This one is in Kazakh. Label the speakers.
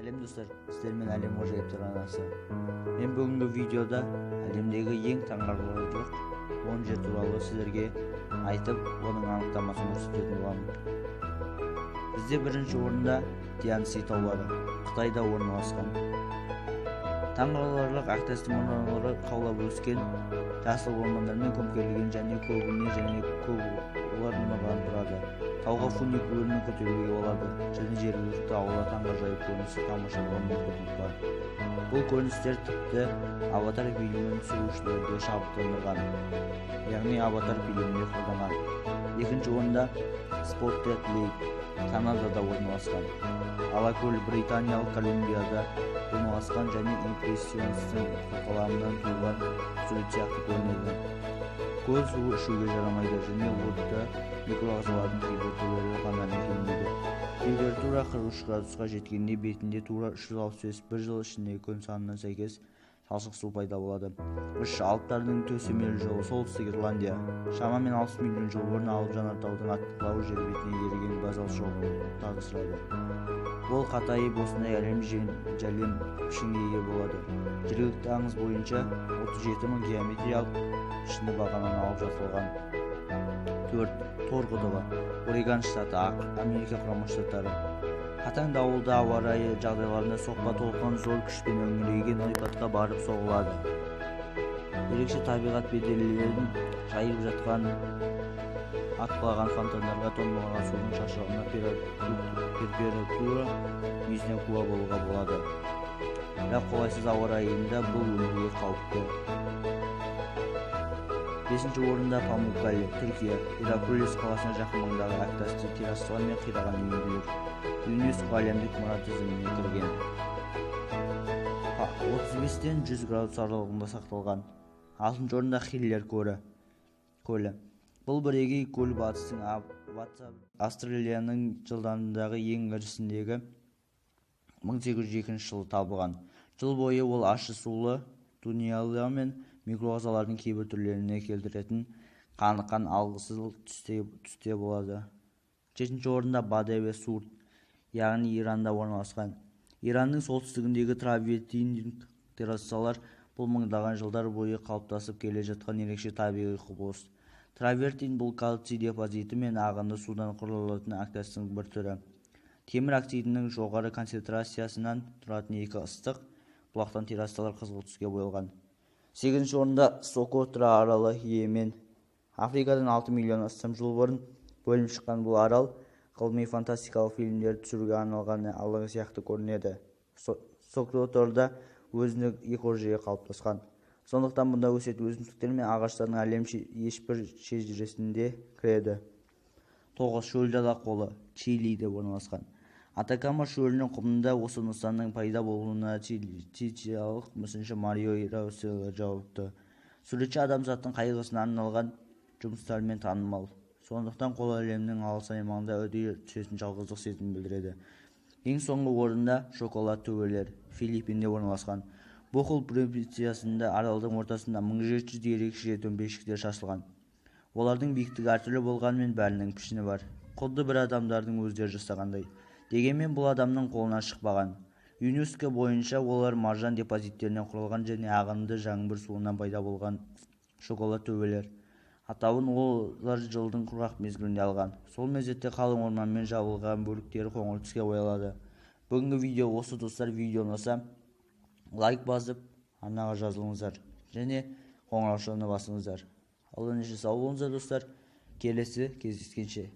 Speaker 1: Сәлем достар, сіздермен әлем ғажайыптар арнасы. Мен бүгінгі видеода әлемдегі ең таңғаларлық 10 жер туралы сіздерге айтып, оның анықтамасын көрсететін боламын. Бізде бірінші орында Тяньси таулары, Қытайда орналасқан. Таңғаларлық ақтасты мұнаралары қаулап өскен, жасыл ормандармен көмкерілген және олар тұрады. Тауға фуникулермен көтеруге болады және жергілікті аула таңғажайып көрінісі тамашалауға мүмкіндік бар. Бұл көріністер тіпті Аватар фильмін түсірушілерді шабыттандырған, яғни Аватар фильмінде қолданған. Екінші орында Споттед Лейк, Канадада орналасқан. Алакөл Британиялық Колумбияда орналасқан және импрессионистің қаламынан туылған сурет сияқты көрінеді. Көл суы ішуге жарамайды және отты микроағзалардың кейбір түрлері ғана мекендейді. Температура 43 градусқа жеткенде бетінде тура 365 жыл ішіндегі күн санына сәйкес шалшық су пайда болады. Алыптардың төсемелі жолы солтүстік Ирландия. Шамамен 60 миллион жыл бұрын алып жанартаудың атқылауы жер бетіне еріген базалық шоқын тағыстырады. Ол қатайып осындай әлем жәлем пішінге ие болады. Жергілікті аңыз бойынша 37 мың геометриялық пішінді бағананы алып жасалған. 4. Тор құдығы, Орегон штаты, Америка құрама штаттары. Қатаң дауылды ауа райы жағдайларында соқпа толқын зор күшпен өңірейген ойпатқа барып соғылады. Ерекше табиғат бедерлерін жайып жатқан атқылаған фонтандарға тонналаған судың шашырауына температура yüzіне куә болуға болады. Бірақ қолайсыз ауа райында бұл өмірге қауіпті. 5-ші орында Памуккале, Түркия, Ираполис қаласына жақын маңдағы ақтасты террасалар мен қираған үйінділер. ЮНЕСКО әлемдік мұра тізіміне кірген. 35-тен 100 градус аралығында сақталған. 6-ші орында Хиллер көлі. Бұл бірегей көл батыстың Австралияның жылдарындағы ең ірісіндегі 1802 жылы табылған. Жыл бойы ол ащы сулы туниялар мен микроағзалардың кейбір түрлеріне келтіретін қаныққан алғысыз түсте болады. 7-ші орында Бадеве Сурт, яғни Иранда орналасқан. Иранның солтүстігіндегі травертин террасалар бұл мыңдаған жылдар бойы қалыптасып келе жатқан ерекше табиғи құбылыс. Травертин бұл кальций депозиті мен ағынды судан құралатын ақтастың бір түрі. Темір оксидінің жоғары концентрациясынан тұратын екі ыстық бұлақтан террасалар қызғылт түске боялған. 8-ші орында Сокотра аралы, Йемен. Африкадан 6 миллион астам жыл бұрын бөлініп шыққан бұл арал ғылыми-фантастикалық фильмдерді түсіруге арналған алаң сияқты көрінеді. Сокотрада өзіндік экожүйе қалыптасқан. Сондықтан мұнда өсетін өсімдіктер мен ағаштардың әлем ешбір шежіресінде кіреді. 9. Шөл дала қолы, Чилиде орналасқан. Атакама шөлінің құмында осы нысанның пайда болуына чилиялық мүсінші Марио Ираусел жауапты. Суретші адамзаттың қайғысына арналған жұмыстарымен танымал. Сондықтан қол әлемнің алыс аймағында үдей түсетін жалғыздық сезімін білдіреді. Ең соңғы орында шоколад төбелер, Филиппинде орналасқан. Бохол провинциясында аралдың ортасында 1700 ерекше дөңбешіктер шашылған. Олардың биіктігі әртүрлі болғанымен бәрінің пішіні бар. Құдды бір адамдардың өздері жасағандай. Дегенмен бұл адамның қолынан шықпаған. ЮНЕСКО бойынша олар маржан депозиттерінен құралған және ағынды жаңбыр суынан пайда болған шоколад төбелер. Атауын олар жылдың құрғақ мезгілінде алған. Сол мезетте қалың орманмен жабылған бөліктері қоңыр түске боялады. Бүгінгі видео осы достар. Видео ұнаса лайк басып, арнаға жазылыңыздар және қоңыраушаны басыңыздар. Алла неше сау болыңыздар достар. Келесі кездескенше.